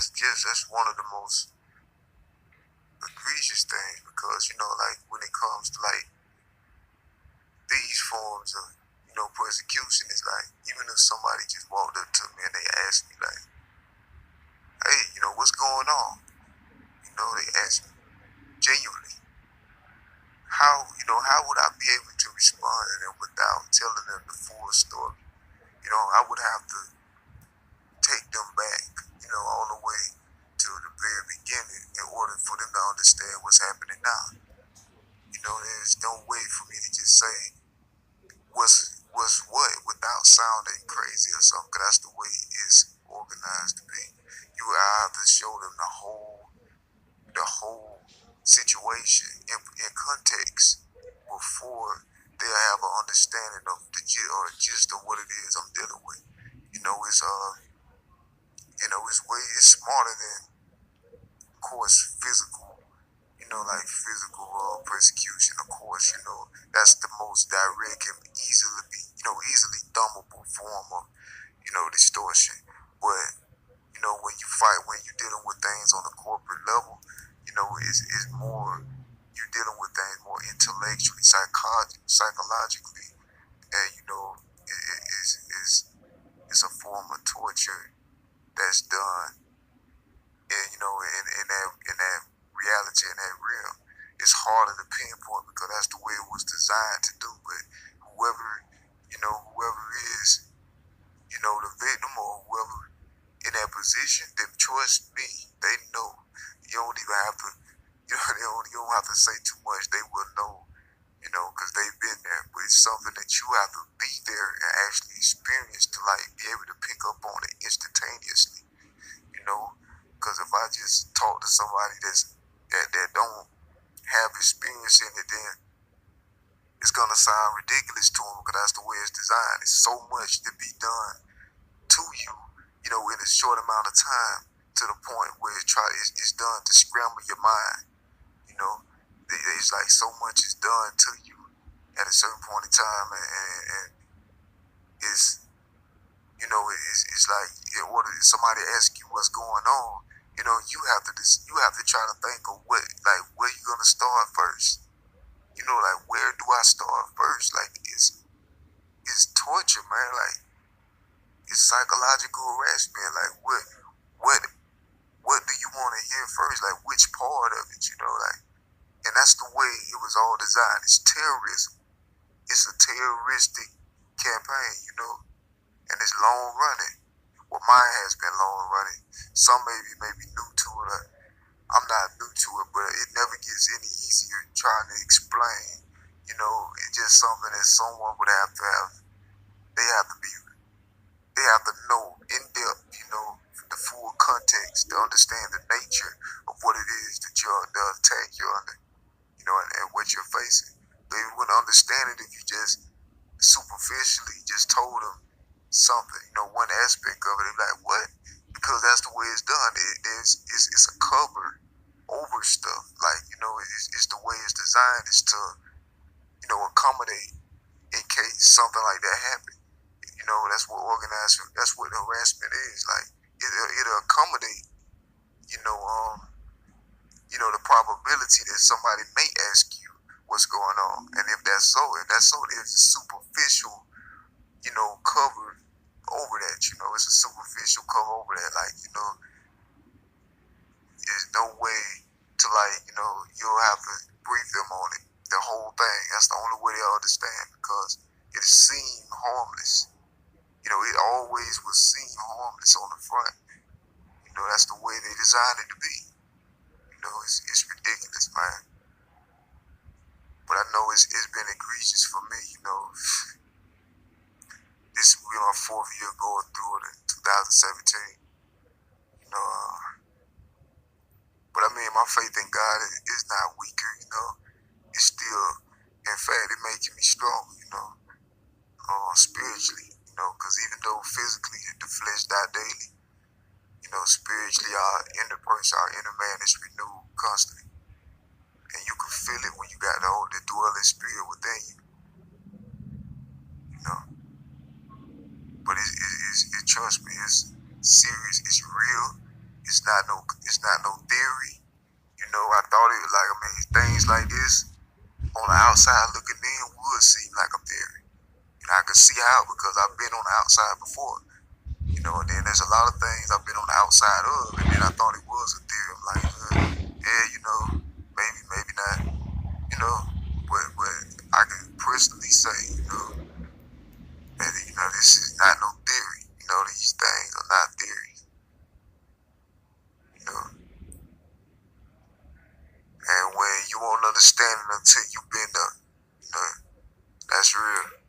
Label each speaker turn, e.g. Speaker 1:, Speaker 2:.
Speaker 1: that's one of the most egregious things because like when it comes to like these forms of persecution, it's like even if somebody just walked up to me and they asked me like, "Hey, what's going on?" They asked me genuinely, how would I be able to respond to them without telling them the full story? I would have to take them back, all the way to the very beginning in order for them to understand what's happening now. There's no way for me to just say what's what without sounding crazy or something, 'cause that's the way it's organized to be. You have to show them the whole situation in context before they'll have an understanding of the gist of what it is I'm dealing with. It's smarter than, of course, physical. Like physical persecution. Of course, that's the most direct and easily thumbable form of distortion. But when you fight, when you're dealing with things on a corporate level, it's more, you're dealing with things more intellectually, psychologically, and it's a form of torture that's done, and in that reality, in that realm. It's harder to pinpoint because that's the way it was designed to do. But whoever is, the victim or whoever in that position, then trust me, they know. You don't even have to, you don't have to say too much. They will know, because they've been there. But it's something that you have to be there and actually experience to like be able to pick up on it instantaneously. Because if I just talk to somebody that don't have experience in it, then it's gonna sound ridiculous to them because that's the way it's designed. It's so much to be done to you, in a short amount of time, to the point where it's done to scramble your mind. It's like so much is done to you at a certain point in time, and it's it's like in order somebody asks you what's going on, you have to try to think of where you gonna start first. Like where do I start first? Like it's torture, man. Like it's psychological harassment. Like what do you want to hear first? Like which part of it? Like, and that's the way it was all designed. It's terrorism. It's a terroristic campaign, and it's long running. Well, mine has been long running. Some may be new to it. I'm not new to it, but it never gets any easier trying to explain. It's just something that someone would have to have. They have to be. They have to know in depth, the full context to understand the nature of what it is that the attack you're under, and what you're facing. They wouldn't understand it if you just superficially just told them something, one aspect of it. They're like, what? Because that's the way it's done. It's a cover over stuff. Like, it's the way it's designed is to, accommodate in case something like that happens. That's what harassment is. Like, it'll accommodate, the probability that somebody may ask you what's going on. And if that's so, it's a superficial, cover over that, it's a superficial cover over that. Like, there's no way to like, you'll have to brief them on it, the whole thing. That's the only way they'll understand because it seemed harmless. It always was seen harmless on the front. That's the way they designed it to be. It's ridiculous, man. But I know it's been egregious for me, This will be my 4th year going through it in 2017. But I mean, my faith in God is not weaker, It's still, in fact, it making me strong, spiritually, because even though physically the flesh die daily, spiritually our inner man is renewed constantly. And you can feel it when you got the dwelling spirit within you, But trust me, it's serious, it's real, it's not no theory. You know, I thought it was like, I mean, things like this on the outside looking in would seem like a theory. And I could see how, because I've been on the outside before. You know, and then there's a lot of things I've been on the outside of, and then I thought it was a theory. I'm like, yeah, you know, maybe not, you know, but I can personally say, you know, that, you know, this is not no theory. You know, these things are not theories. You know, and when you won't understand it until you've been there, you know, that's real.